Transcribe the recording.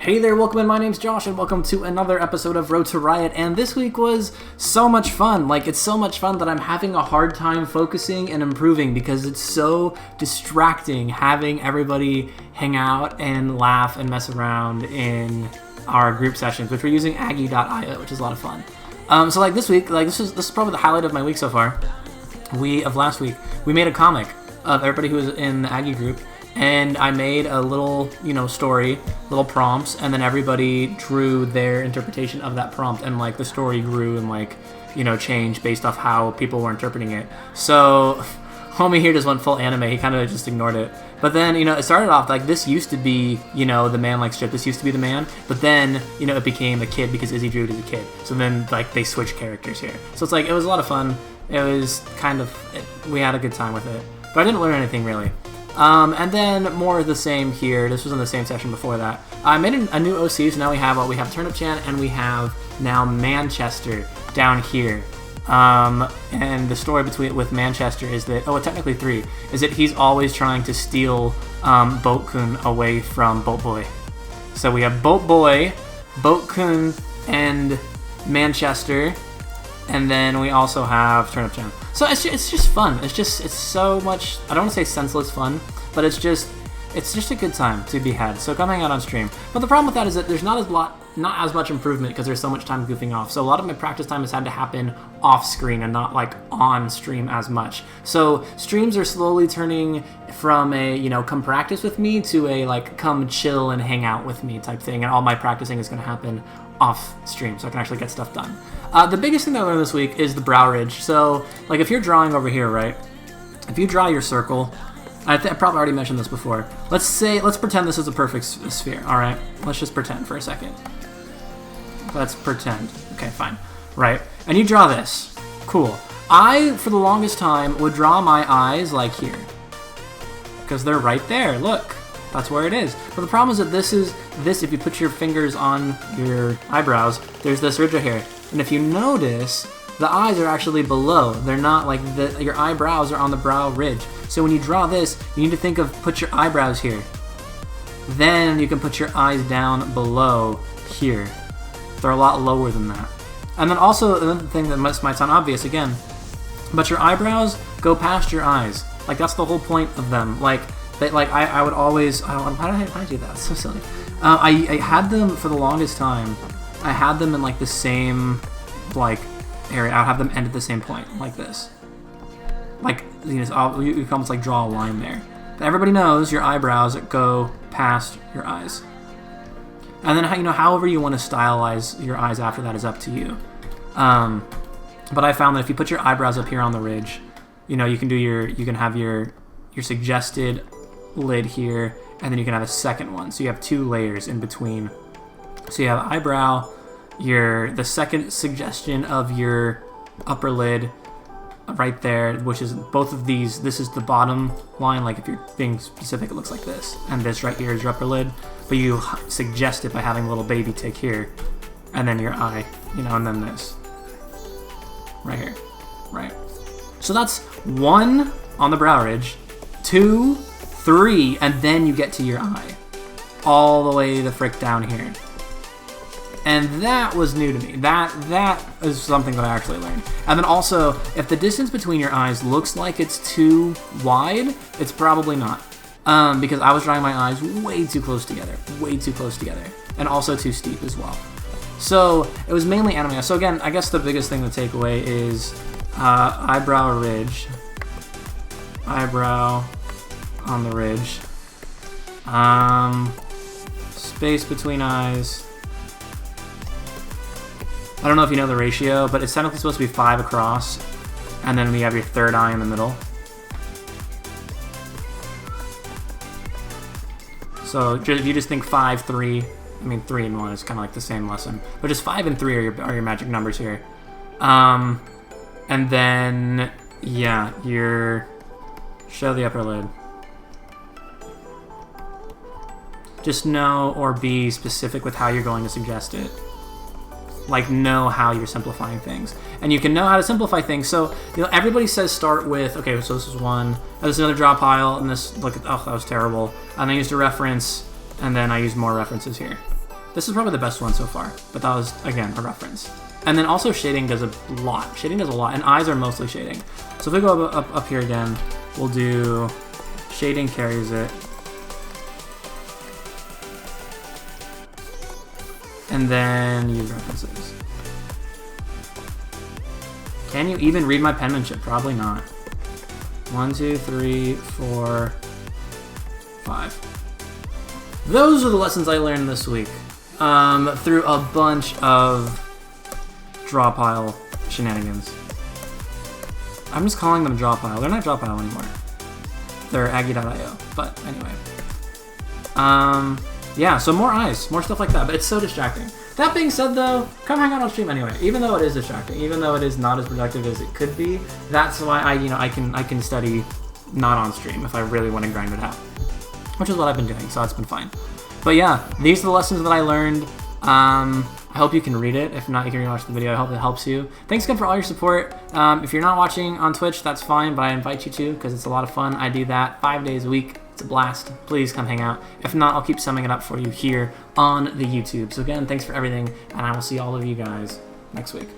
Hey there, welcome in. My name's Josh, and welcome to another episode of Road to Riot. And this week was so much fun. It's so much fun that I'm having a hard time focusing and improving because it's so distracting having everybody hang out and laugh and mess around in our group sessions, which we're using Aggie.io, which is a lot of fun. So this week, this is probably the highlight of my week so far. Last week, we made a comic of everybody who was in the Aggie group. And I made a little, story, little prompts, and then everybody drew their interpretation of that prompt, and, the story grew and, changed based off how people were interpreting it. So, homie here just went full anime. He kind of just ignored it. But then, it started off, this used to be, the man strip. This used to be the man. But then, it became a kid because Izzy drew it as a kid. So then, they switched characters here. So it's it was a lot of fun. It was we had a good time with it. But I didn't learn anything, really. And then more of the same here. This was in the same session before that. I made a new OC, so now we have Turnip Chan, and we have now Manchester down here. And the story with Manchester is that, technically 3, is that he's always trying to steal Boat-kun away from Boat Boy. So we have Boat Boy, Boat-kun, and Manchester, and then we also have Turnip Chan. So it's just fun. It's so much. I don't want to say senseless fun, but it's just a good time to be had. So come hang out on stream. But the problem with that is that there's not as much improvement because there's so much time goofing off. So a lot of my practice time has had to happen off screen and not on stream as much. So streams are slowly turning from a come practice with me to a come chill and hang out with me type thing, and all my practicing is going to happen off stream so I can actually get stuff done. The biggest thing that I learned this week is the brow ridge. So if you're drawing over here, right, if you draw your circle, I probably already mentioned this before. Let's pretend this is a perfect sphere. All right, let's just pretend for a second. Let's pretend. Okay, fine. Right, and you draw this. Cool. I, for the longest time, would draw my eyes here because they're right there. Look. That's where it is. But the problem is that this, if you put your fingers on your eyebrows, there's this ridge right here. And if you notice, the eyes are actually below. They're not your eyebrows are on the brow ridge. So when you draw this, you need to think of put your eyebrows here. Then you can put your eyes down below here. They're a lot lower than that. And then also, another thing that might sound obvious again, but your eyebrows go past your eyes. That's the whole point of them. I would always, why did I do that? It's so silly. I had them for the longest time. I had them in the same area. I would have them end at the same point, like this. You can almost draw a line there. But everybody knows your eyebrows go past your eyes. And then however you want to stylize your eyes after that is up to you. But I found that if you put your eyebrows up here on the ridge, you can have your suggested lid here, and then you can have a second one. So you have 2 layers in between. So you have eyebrow, the second suggestion of your upper lid right there, which is both of these. This is the bottom line. If you're being specific, it looks like this. And this right here is your upper lid. But you suggest it by having a little baby tick here. And then your eye, and then this. Right here. Right. So that's 1 on the brow ridge, 2, 3, and then you get to your eye. All the way the frick down here. And that was new to me. That is something that I actually learned. And then also, if the distance between your eyes looks like it's too wide, it's probably not. Because I was drawing my eyes way too close together. And also too steep as well. So, it was mainly anime. So again, I guess the biggest thing to take away is eyebrow ridge. Eyebrow on the ridge. Space between eyes. I don't know if you know the ratio, but it's technically supposed to be 5 across, and then we have your third eye in the middle. So if you just think 5, 3, 3 and 1 is kind of the same lesson, but just 5 and 3 are your magic numbers here. And then, yeah, show the upper lid. Just know or be specific with how you're going to suggest it. Know how you're simplifying things. And you can know how to simplify things. So, everybody says start with, okay, so this is 1, this is another draw pile, and this, that was terrible. And I used a reference, and then I used more references here. This is probably the best one so far, but that was, again, a reference. And then also shading does a lot. Shading does a lot, and eyes are mostly shading. So if we go up here again, we'll do shading carries it. And then use references. Can you even read my penmanship? Probably not. 1, 2, 3, 4, 5. Those are the lessons I learned this week through a bunch of draw pile shenanigans. I'm just calling them draw pile. They're not draw pile anymore. They're Aggie.io. But anyway. Yeah, so more eyes, more stuff like that, but it's so distracting. That being said though, come hang out on stream anyway. Even though it is distracting, even though it is not as productive as it could be, that's why I can study not on stream if I really want to grind it out. Which is what I've been doing, so it's been fine. But yeah, these are the lessons that I learned. I hope you can read it. If not, you can rewatch the video. I hope it helps you. Thanks again for all your support. If you're not watching on Twitch, that's fine, but I invite you to because it's a lot of fun. I do that 5 days a week. It's a blast. Please come hang out. If not, I'll keep summing it up for you here on the YouTube. So again, thanks for everything, and I will see all of you guys next week.